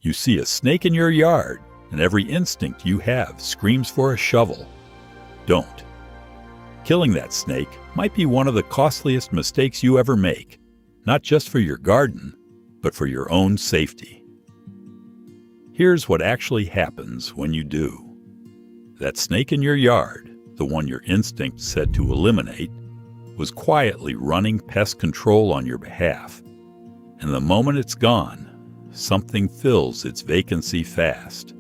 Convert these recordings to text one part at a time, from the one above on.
You see a snake in your yard, and every instinct you have screams for a shovel. Don't. Killing that snake might be one of the costliest mistakes you ever make, not just for your garden, but for your own safety. Here's what actually happens when you do. That snake in your yard, the one your instinct said to eliminate, was quietly running pest control on your behalf. And the moment it's gone, something fills its vacancy fast.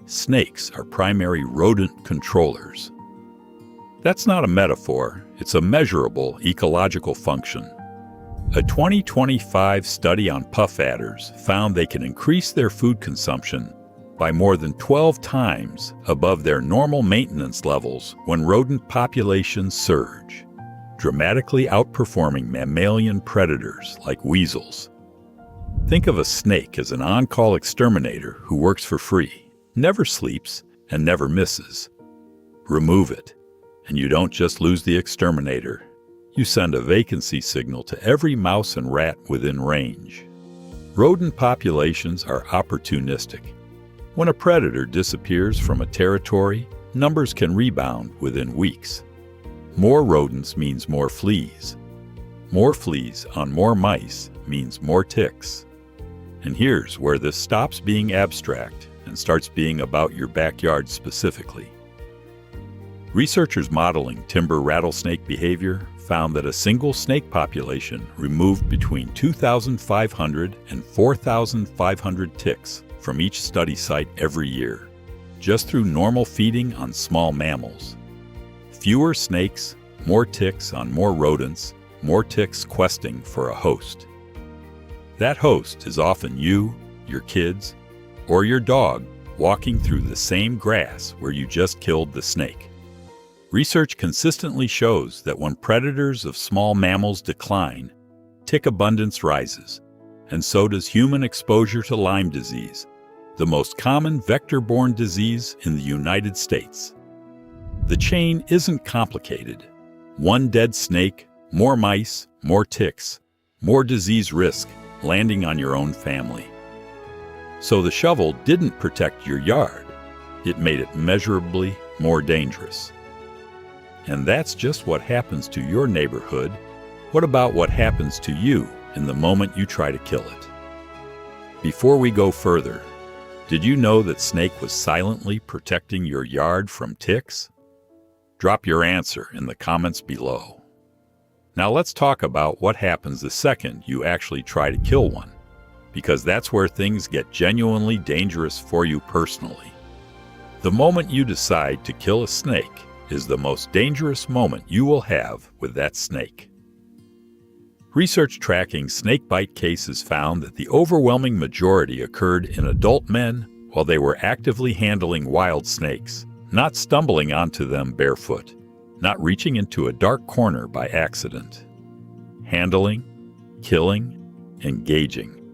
Snakes are primary rodent controllers. That's not a metaphor, it's a measurable ecological function. A 2025 study on puff adders found they can increase their food consumption by more than 12 times above their normal maintenance levels when rodent populations surge, dramatically outperforming mammalian predators like weasels. Think of a snake as an on-call exterminator who works for free, never sleeps, and never misses. Remove it, and you don't just lose the exterminator. You send a vacancy signal to every mouse and rat within range. Rodent populations are opportunistic. When a predator disappears from a territory, numbers can rebound within weeks. More rodents means more fleas. More fleas on more mice means more ticks. And here's where this stops being abstract and starts being about your backyard specifically. Researchers modeling timber rattlesnake behavior found that a single snake population removed between 2,500 and 4,500 ticks from each study site every year, just through normal feeding on small mammals. Fewer snakes, more ticks on more rodents, more ticks questing for a host. That host is often you, your kids, or your dog walking through the same grass where you just killed the snake. Research consistently shows that when predators of small mammals decline, tick abundance rises, and so does human exposure to Lyme disease, the most common vector-borne disease in the United States. The chain isn't complicated. One dead snake, more mice, more ticks, more disease risk landing on your own family. So the shovel didn't protect your yard. It made it measurably more dangerous. And that's just what happens to your neighborhood. What about what happens to you in the moment you try to kill it? Before we go further, did you know that snake was silently protecting your yard from ticks? Drop your answer in the comments below. Now let's talk about what happens the second you actually try to kill one, because that's where things get genuinely dangerous for you personally. The moment you decide to kill a snake is the most dangerous moment you will have with that snake. Research tracking snakebite cases found that the overwhelming majority occurred in adult men while they were actively handling wild snakes, not stumbling onto them barefoot, not reaching into a dark corner by accident. Handling, killing, engaging.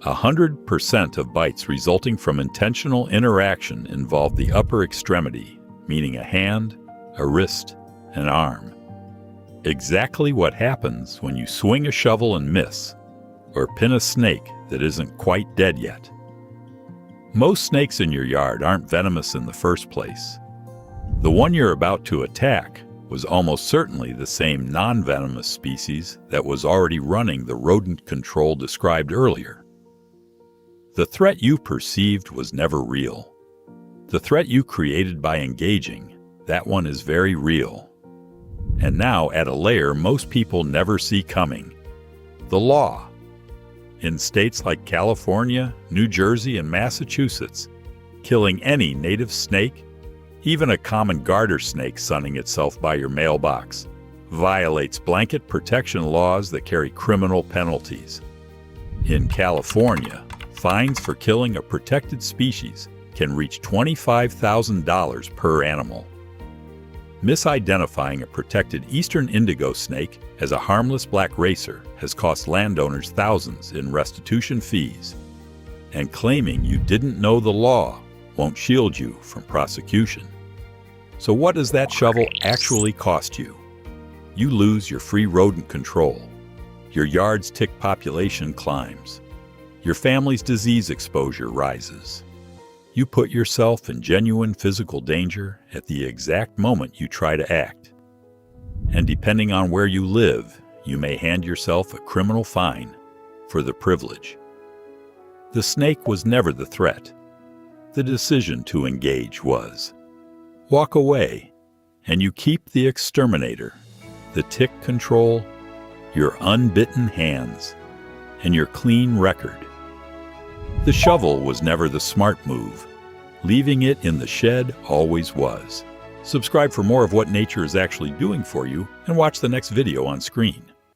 100% of bites resulting from intentional interaction involve the upper extremity, meaning a hand, a wrist, an arm. Exactly what happens when you swing a shovel and miss, or pin a snake that isn't quite dead yet. Most snakes in your yard aren't venomous in the first place. The one you're about to attack was almost certainly the same non-venomous species that was already running the rodent control described earlier. The threat you perceived was never real. The threat you created by engaging, that one is very real. And now add a layer most people never see coming: the law. In states like California, New Jersey, and Massachusetts, killing any native snake, even a common garter snake sunning itself by your mailbox, violates blanket protection laws that carry criminal penalties. In California, fines for killing a protected species can reach $25,000 per animal. Misidentifying a protected eastern indigo snake as a harmless black racer has cost landowners thousands in restitution fees. And claiming you didn't know the law won't shield you from prosecution. So what does that shovel actually cost you? You lose your free rodent control. Your yard's tick population climbs. Your family's disease exposure rises. You put yourself in genuine physical danger at the exact moment you try to act. And depending on where you live, you may hand yourself a criminal fine for the privilege. The snake was never the threat. The decision to engage was. Walk away, and you keep the exterminator, the tick control, your unbitten hands, and your clean record. The shovel was never the smart move. Leaving it in the shed always was. Subscribe for more of what nature is actually doing for you, and watch the next video on screen.